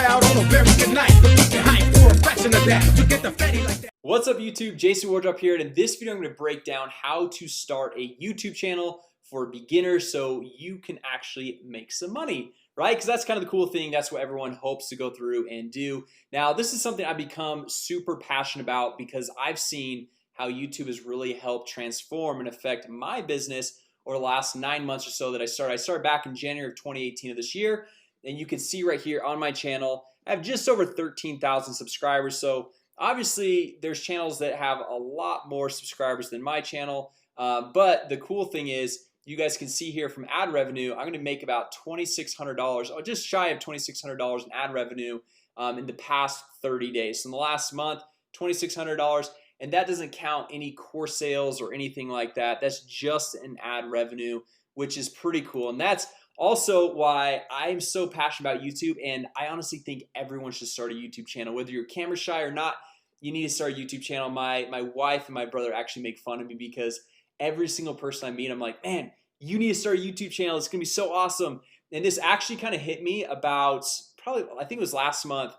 crowd on a very good night. So keep your hype for a fraction of that. You get the fatty like that. What's up YouTube? Jason Wardrop here, and in this video I'm going to break down how to start a YouTube channel for beginners so you can actually make some money, right? Because that's kind of the cool thing. That's what everyone hopes to go through and do. Now this is something I've become super passionate about because I've seen how YouTube has really helped transform and affect my business over the last 9 months or so that I started back in January of 2018 of this year. And you can see right here on my channel I have just over 13,000 subscribers. So obviously there's channels that have a lot more subscribers than my channel, but the cool thing is you guys can see here from ad revenue I'm gonna make about $2,600 or just shy of $2,600 in ad revenue in the past 30 days. So in the last month, $2,600, and that doesn't count any course sales or anything like that. That's just an ad revenue, which is pretty cool. And that's also why I'm so passionate about YouTube. And I honestly think everyone should start a YouTube channel. Whether you're camera shy or not, you need to start a YouTube channel. My wife and my brother actually make fun of me because every single person I meet, I'm like, man, you need to start a YouTube channel. It's gonna be so awesome. And this actually kind of hit me about probably, I think it was last month.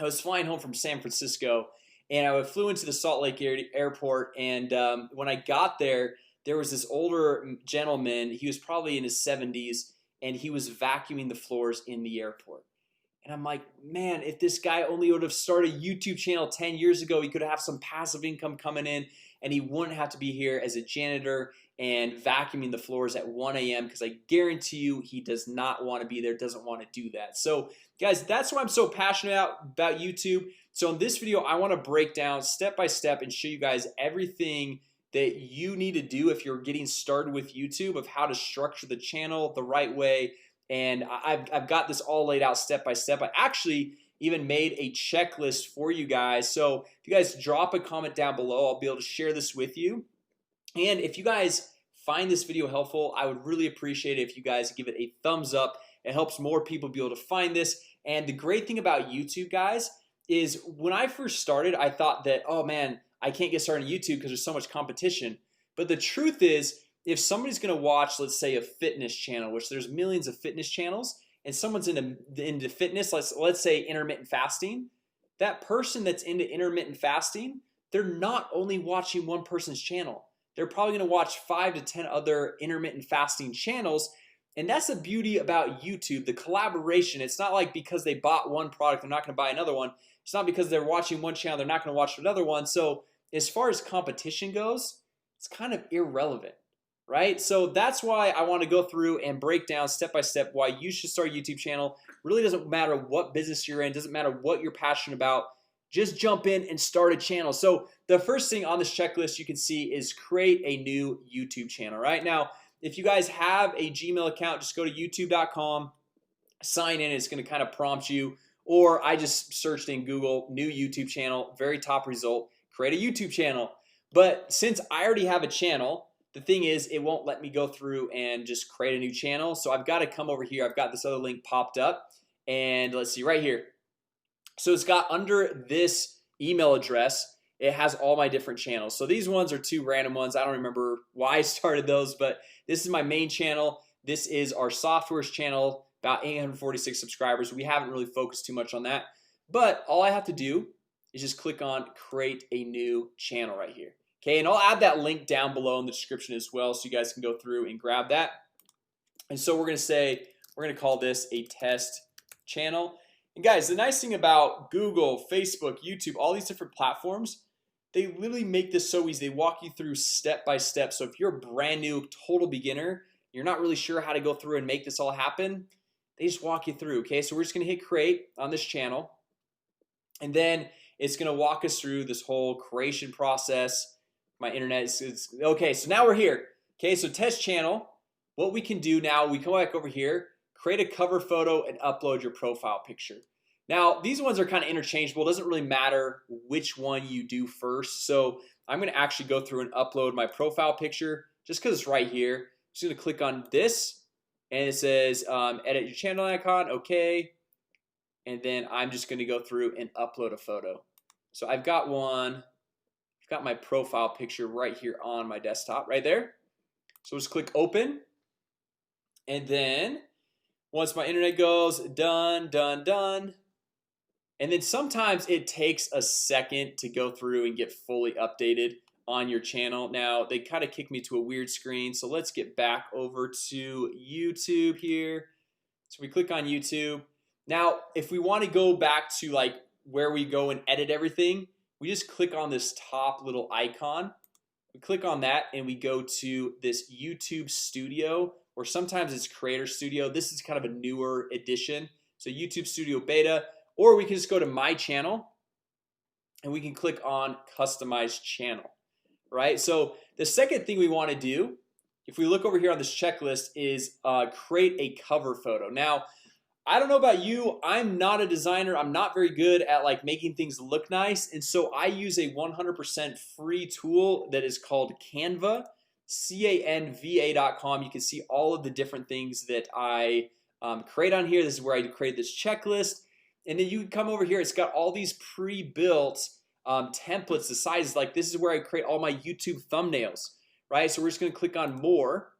I was flying home from San Francisco and I flew into the Salt Lake airport. And when I got there, there was this older gentleman. He was probably in his 70s and he was vacuuming the floors in the airport. And I'm like, man, if this guy only would have started a YouTube channel 10 years ago, he could have some passive income coming in and he wouldn't have to be here as a janitor and vacuuming the floors at 1 a.m. because I guarantee you he does not want to be there, doesn't want to do that. So guys, that's why I'm so passionate about YouTube. So in this video I want to break down step by step and show you guys everything that you need to do if you're getting started with YouTube, of how to structure the channel the right way. And I've got this all laid out step by step. I actually even made a checklist for you guys. So if you guys drop a comment down below, I'll be able to share this with you. And if you guys find this video helpful, I would really appreciate it if you guys give it a thumbs up. It helps more people be able to find this. And the great thing about YouTube, guys, is when I first started I thought that, oh man, I can't get started on YouTube because there's so much competition. But the truth is, if somebody's gonna watch, let's say, a fitness channel, which there's millions of fitness channels, and someone's into fitness, let's say intermittent fasting, that person that's into intermittent fasting, they're not only watching one person's channel. They're probably gonna watch 5 to 10 other intermittent fasting channels. And that's the beauty about YouTube, the collaboration. It's not like because they bought one product they're not gonna buy another one. It's not because they're watching one channel they're not gonna watch another one. So as far as competition goes, it's kind of irrelevant, right? So that's why I want to go through and break down step by step why you should start a YouTube channel. Really doesn't matter what business you're in, doesn't matter what you're passionate about, just jump in and start a channel. So the first thing on this checklist you can see is create a new YouTube channel. Right now, if you guys have a Gmail account, just go to youtube.com, sign in. It's going to kind of prompt you, or I just searched in Google new YouTube channel, very top result, create a YouTube channel. But since I already have a channel, the thing is it won't let me go through and just create a new channel. So I've got to come over here. I've got this other link popped up, and let's see right here. So it's got under this email address, it has all my different channels. So these ones are two random ones. I don't remember why I started those, but this is my main channel. This is our softwares channel, about 846 subscribers. We haven't really focused too much on that, but all I have to do is just click on create a new channel right here. Okay, and I'll add that link down below in the description as well, so you guys can go through and grab that. And so we're gonna call this a test channel. And guys, the nice thing about Google, Facebook, YouTube, all these different platforms, they literally make this so easy. They walk you through step by step. So if you're a brand new total beginner, you're not really sure how to go through and make this all happen, they just walk you through. Okay, so we're just gonna hit create on this channel, and then it's gonna walk us through this whole creation process. My internet is okay. So now we're here. Okay, so test channel. What we can do now, we come back over here, create a cover photo and upload your profile picture. Now these ones are kind of interchangeable. It doesn't really matter which one you do first. So I'm gonna actually go through and upload my profile picture just because it's right here. I'm just gonna click on this and it says edit your channel icon. Okay, and then I'm just gonna go through and upload a photo. So I've got one. I've got my profile picture right here on my desktop right there. So just click open, and then once my internet goes done, And then sometimes it takes a second to go through and get fully updated on your channel. Now they kind of kicked me to a weird screen, so let's get back over to YouTube here. So we click on YouTube. Now if we want to go back to like where we go and edit everything, we just click on this top little icon. We click on that and we go to this YouTube Studio, or sometimes it's Creator Studio. This is kind of a newer edition, so YouTube Studio Beta. Or we can just go to my channel and we can click on customize channel, right? So the second thing we want to do, if we look over here on this checklist, is create a cover photo. Now I don't know about you, I'm not a designer. I'm not very good at like making things look nice, and so I use a 100% free tool that is called Canva, canva.com. You can see all of the different things that I create on here. This is where I create this checklist. And then you can come over here. It's got all these pre-built templates. The sizes, like this is where I create all my YouTube thumbnails, right? So we're just gonna click on more,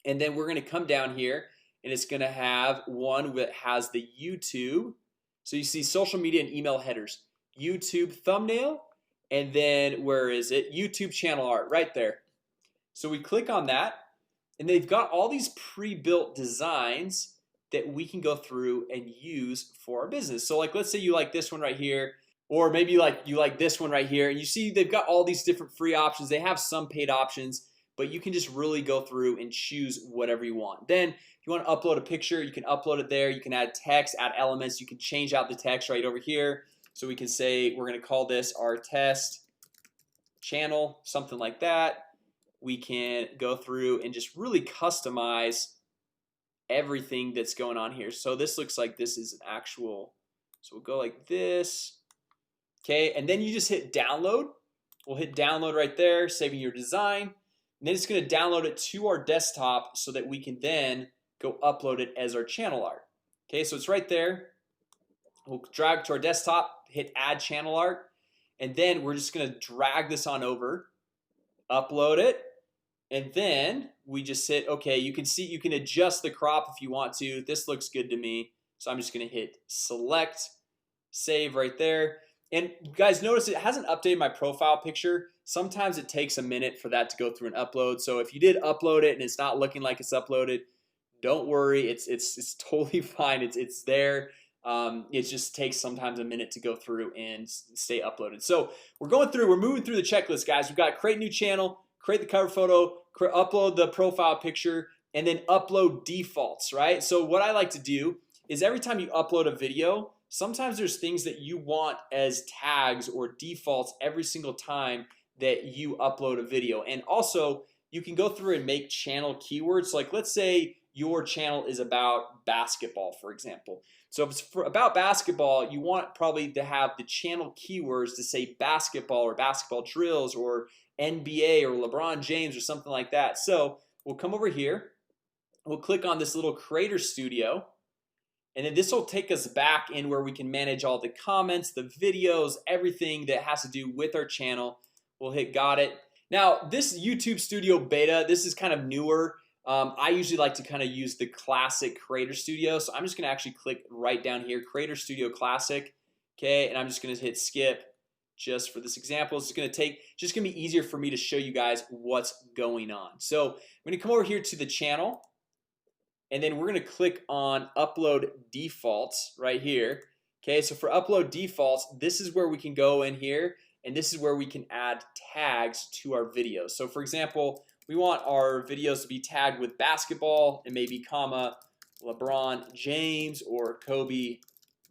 and then we're gonna come down here, and it's gonna have one that has the YouTube. So you see social media and email headers, YouTube thumbnail, and then where is it? YouTube channel art right there. So we click on that, and they've got all these pre-built designs that we can go through and use for our business. So like let's say you like this one right here, or maybe you like this one right here, and you see they've got all these different free options. They have some paid options, but you can just really go through and choose whatever you want. Then if you want to upload a picture, you can upload it there. You can add text, add elements. You can change out the text right over here. So we can say we're gonna call this our test channel, something like that. We can go through and just really customize everything that's going on here. So this looks like this is an actual, so we'll go like this. Okay, and then you just hit download. We'll hit download right there, saving your design, and then it's going to download it to our desktop so that we can then go upload it as our channel art. Okay, so it's right there. We'll drag to our desktop, hit add channel art, and then we're just going to drag this on over, upload it, and then we just hit okay. You can see you can adjust the crop if you want to. This looks good to me, so I'm just gonna hit select, save right there. And you guys notice it hasn't updated my profile picture. Sometimes it takes a minute for that to go through and upload. So if you did upload it and it's not looking like it's uploaded, don't worry, it's totally fine. It's there. It just takes sometimes a minute to go through and stay uploaded. So we're moving through the checklist, guys. We've got create new channel, create the cover photo, upload the profile picture, and then upload defaults, right? So what I like to do is every time you upload a video, sometimes there's things that you want as tags or defaults every single time that you upload a video. And also you can go through and make channel keywords. Like let's say your channel is about basketball, for example. So if it's about basketball, you want probably to have the channel keywords to say basketball or basketball drills or NBA or LeBron James or something like that. So we'll come over here, we'll click on this little Creator Studio, and then this will take us back in where we can manage all the comments, the videos, everything that has to do with our channel. We'll hit got it. Now this YouTube Studio Beta, this is kind of newer. I usually like to kind of use the classic Creator Studio, so I'm just gonna actually click right down here, Creator Studio Classic. Okay, and I'm just gonna hit skip just for this example. It's gonna be easier for me to show you guys what's going on. So I'm gonna come over here to the channel, and then we're gonna click on upload defaults right here. Okay, so for upload defaults, this is where we can go in here, and this is where we can add tags to our videos. So for example, we want our videos to be tagged with basketball and maybe comma LeBron James or Kobe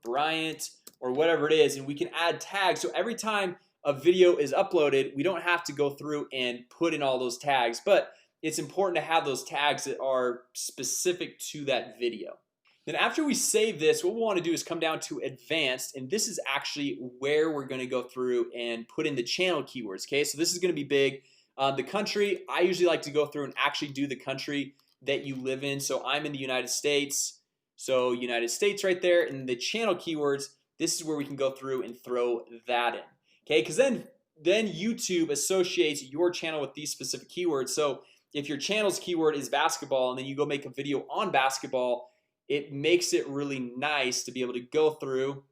Bryant or whatever it is, and we can add tags. So every time a video is uploaded, we don't have to go through and put in all those tags, but it's important to have those tags that are specific to that video. Then after we save this, what we want to do is come down to advanced, and this is actually where we're going to go through and put in the channel keywords. Okay, so this is going to be big. The country, I usually like to go through and actually do the country that you live in. So I'm in the United States, so United States right there. And the channel keywords, this is where we can go through and throw that in. Okay, because then YouTube associates your channel with these specific keywords. So if your channel's keyword is basketball and then you go make a video on basketball, it makes it really nice to be able to go through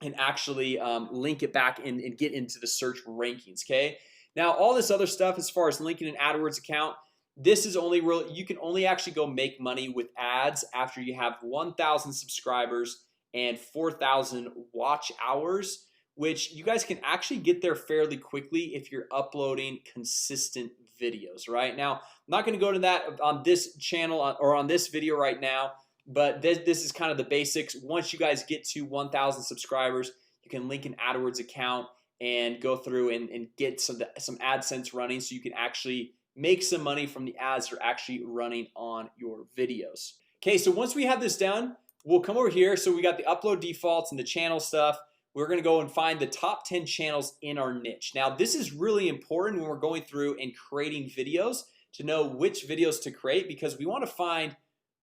and actually link it back and get into the search rankings. Okay, now all this other stuff as far as linking an AdWords account, this is only real. You can only actually go make money with ads after you have 1,000 subscribers and 4,000 watch hours, which you guys can actually get there fairly quickly if you're uploading consistent videos. Right now, I'm not going to go to that on this channel or on this video right now, but this is kind of the basics. Once you guys get to 1,000 subscribers, you can link an AdWords account and go through and get some AdSense running, so you can actually make some money from the ads that are actually running on your videos. Okay, so once we have this done, we'll come over here. So we got the upload defaults and the channel stuff. We're gonna go and find the top 10 channels in our niche. Now this is really important when we're going through and creating videos, to know which videos to create, because we want to find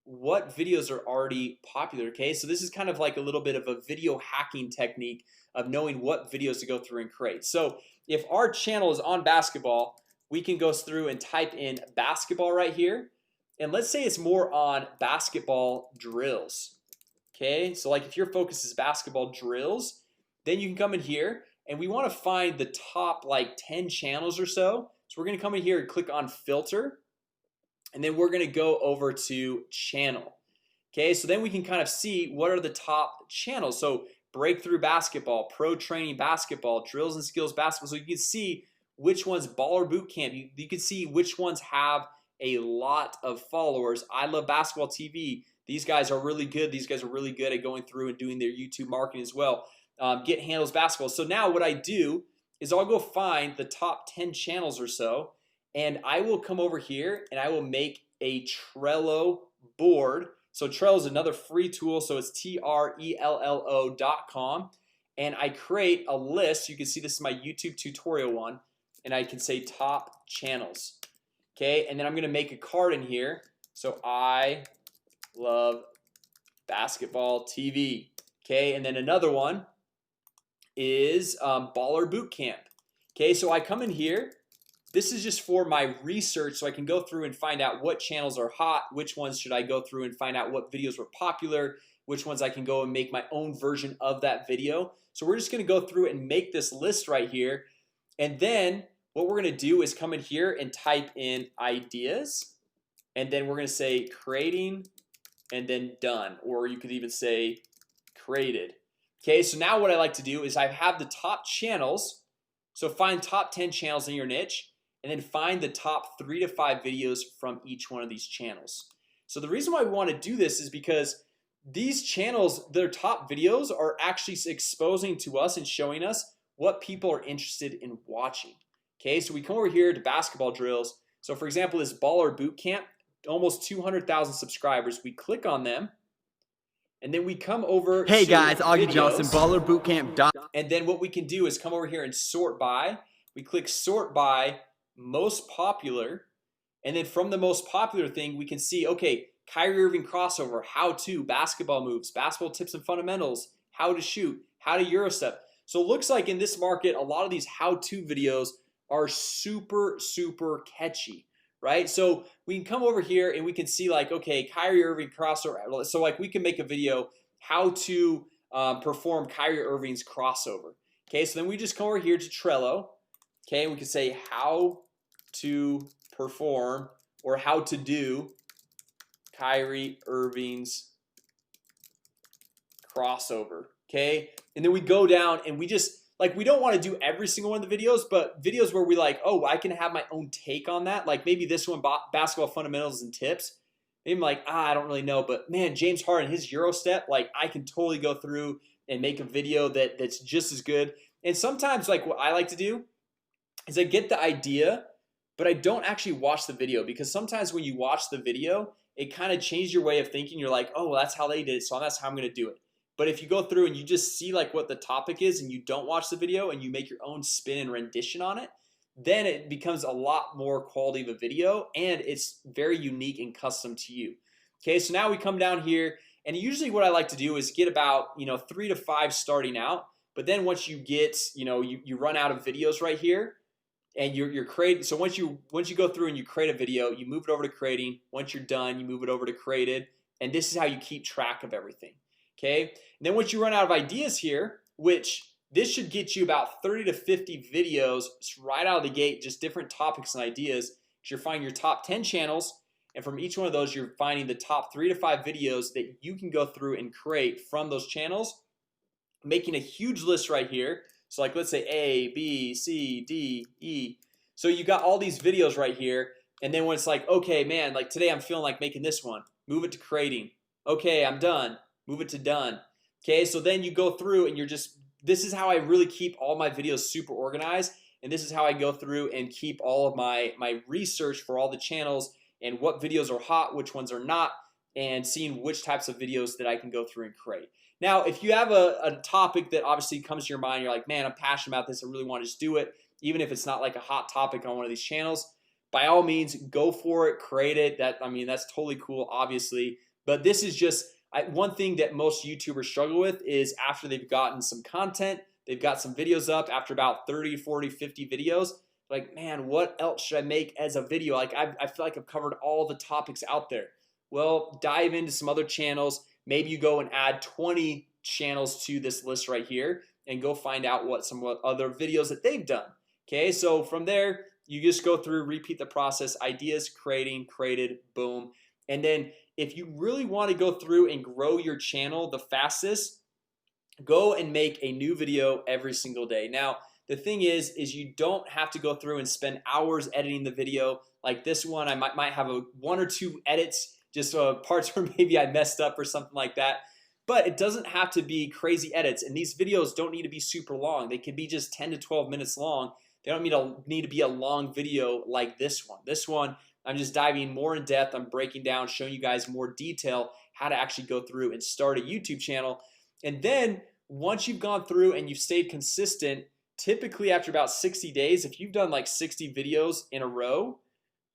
what videos are already popular. Okay, so this is kind of like a little bit of a video hacking technique of knowing what videos to go through and create. So if our channel is on basketball, we can go through and type in basketball right here, and let's say it's more on basketball drills. Okay, so like if your focus is basketball drills, then you can come in here and we want to find the top like 10 channels or so. So we're gonna come in here and click on filter, and then we're gonna go over to channel. Okay, so then we can kind of see what are the top channels. So breakthrough basketball, pro training basketball, drills and skills basketball. So you can see which ones, baller boot camp. You can see which ones have a lot of followers. I love basketball TV. These guys are really good. These guys are really good at going through and doing their YouTube marketing as well. Get handles basketball. So now what I do is I'll go find the top 10 channels or so, and I will come over here and I will make a Trello board. So Trello is another free tool. So it's Trello.com, and I create a list. You can see this is my YouTube tutorial one, and I can say top channels. Okay, and then I'm gonna make a card in here. So I love basketball TV. Okay, and then another one is baller boot camp. Okay, so I come in here. This is just for my research, so I can go through and find out what channels are hot, which ones should I go through and find out what videos were popular, which ones I can go and make my own version of that video. So we're just gonna go through and make this list right here, and then what we're gonna do is come in here and type in ideas, and then we're gonna say creating, and then done, or you could even say created. Okay, so now what I like to do is I have the top channels. So find top 10 channels in your niche, and then find the top 3 to 5 videos from each one of these channels. So the reason why we want to do this is because these channels, their top videos are actually exposing to us and showing us what people are interested in watching. Okay, so we come over here to basketball drills. So for example, this baller boot camp, almost 200,000 subscribers. We click on them, and then we come over. Hey to guys, Augie videos. Johnson, ballerbootcamp. And then what we can do is come over here and sort by. We click sort by most popular, and then from the most popular thing we can see, okay, Kyrie Irving crossover, how to, basketball moves, basketball tips and fundamentals, how to shoot, how to Euro step. So it looks like in this market a lot of these how-to videos are super catchy, right? So we can come over here and we can see like, okay, Kyrie Irving crossover. So like we can make a video how to perform Kyrie Irving's crossover. Okay, so then we just come over here to Trello. Okay, and we can say how to perform or how to do Kyrie Irving's crossover. Okay, and then we go down and we just like, we don't want to do every single one of the videos, but videos where we like, oh, I can have my own take on that. Like maybe this one, basketball fundamentals and tips. Maybe I'm like, I don't really know, but man, James Harden, his Euro step, like I can totally go through and make a video that's just as good. And sometimes like what I like to do is I get the idea, but I don't actually watch the video, because sometimes when you watch the video, it kind of changes your way of thinking. You're like, oh, well, that's how they did it, so that's how I'm gonna do it. But if you go through and you just see like what the topic is and you don't watch the video and you make your own spin and rendition on it, then it becomes a lot more quality of a video, and it's very unique and custom to you. Okay, so now we come down here, and usually what I like to do is get about 3 to 5 starting out. But then once you get you run out of videos right here, and you're creating. So once you go through and you create a video, you move it over to creating. Once you're done, you move it over to created, and this is how you keep track of everything. Okay, and then once you run out of ideas here, which this should get you about 30 to 50 videos right out of the gate, just different topics and ideas. You're finding your top 10 channels, and from each one of those you're finding the top 3 to 5 videos that you can go through and create from those channels, making a huge list right here. So like let's say A, B, C, D, E. So you got all these videos right here, and then when it's like, okay man, like today I'm feeling like making this one, move it to creating. Okay, I'm done, move it to done. Okay, so then you go through and you're just, this is how I really keep all my videos super organized, and this is how I go through and keep all of my research for all the channels and what videos are hot, which ones are not, and seeing which types of videos that I can go through and create. Now if you have a topic that obviously comes to your mind, you're like, man, I'm passionate about this, I really want to just do it, even if it's not like a hot topic on one of these channels, by all means go for it, create it. That, I mean, that's totally cool, obviously. But this is just one thing that most YouTubers struggle with is after they've gotten some content, they've got some videos up, after about 30, 40, 50 videos, like, man, what else should I make as a video? Like I feel like I've covered all the topics out there. Well, dive into some other channels. Maybe you go and add 20 channels to this list right here and go find out what some other videos that they've done. Okay, so from there you just go through, repeat the process, ideas, creating, created, boom. And then if you really want to go through and grow your channel the fastest, go and make a new video every single day. Now the thing is you don't have to go through and spend hours editing the video. Like this one, I might have one or two edits, just parts where maybe I messed up or something like that. But it doesn't have to be crazy edits, and these videos don't need to be super long. They can be just 10 to 12 minutes long. They don't need to be a long video like this one. This one, I'm just diving more in depth. I'm breaking down, showing you guys more detail how to actually go through and start a YouTube channel. And then once you've gone through and you've stayed consistent, typically after about 60 days, if you've done like 60 videos in a row,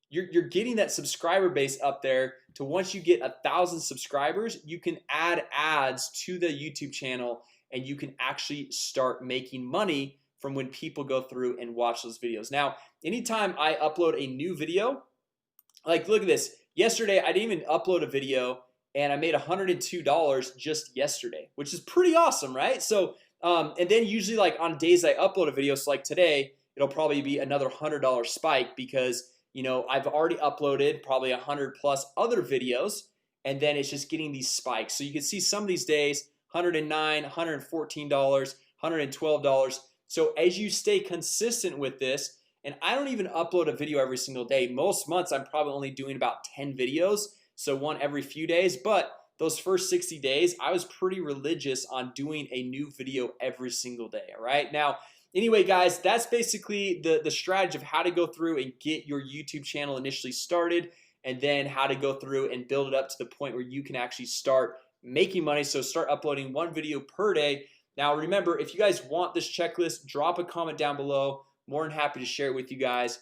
you're getting that subscriber base up there to once you get 1,000 subscribers, you can add ads to the YouTube channel and you can actually start making money from when people go through and watch those videos. Now anytime I upload a new video, like look at this, yesterday I didn't even upload a video and I made $102 just yesterday, which is pretty awesome, right? So and then usually like on days I upload a video, so like today it'll probably be another $100 spike because you know I've already uploaded probably 100 plus other videos, and then it's just getting these spikes. So you can see some of these days $109, $114, $112. So as you stay consistent with this, and I don't even upload a video every single day. Most months I'm probably only doing about 10 videos, so one every few days. But those first 60 days I was pretty religious on doing a new video every single day. All right, now anyway guys, that's basically the strategy of how to go through and get your YouTube channel initially started, and then how to go through and build it up to the point where you can actually start making money. So start uploading one video per day. Now remember, if you guys want this checklist, drop a comment down below. More than happy to share it with you guys.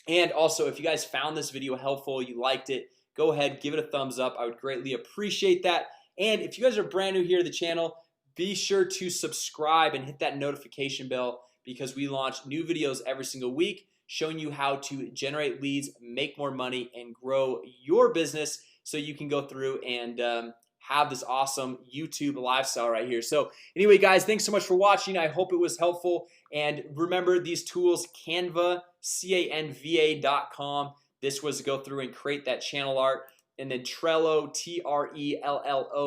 And also if you guys found this video helpful, you liked it, go ahead, give it a thumbs up. I would greatly appreciate that. And if you guys are brand new here to the channel, be sure to subscribe and hit that notification bell, because we launch new videos every single week showing you how to generate leads, make more money, and grow your business so you can go through and have this awesome YouTube lifestyle right here. So anyway guys, thanks so much for watching. I hope it was helpful. And remember these tools, Canva, canva.com. This was to go through and create that channel art. And then Trello,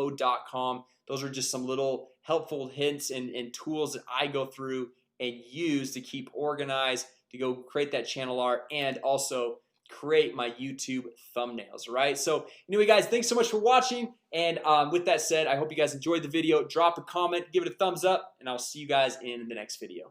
Trello.com. Those are just some little helpful hints and tools that I go through and use to keep organized, to go create that channel art, and also create my YouTube thumbnails. Right, so anyway guys, thanks so much for watching. And with that said, I hope you guys enjoyed the video. Drop a comment, give it a thumbs up, and I'll see you guys in the next video.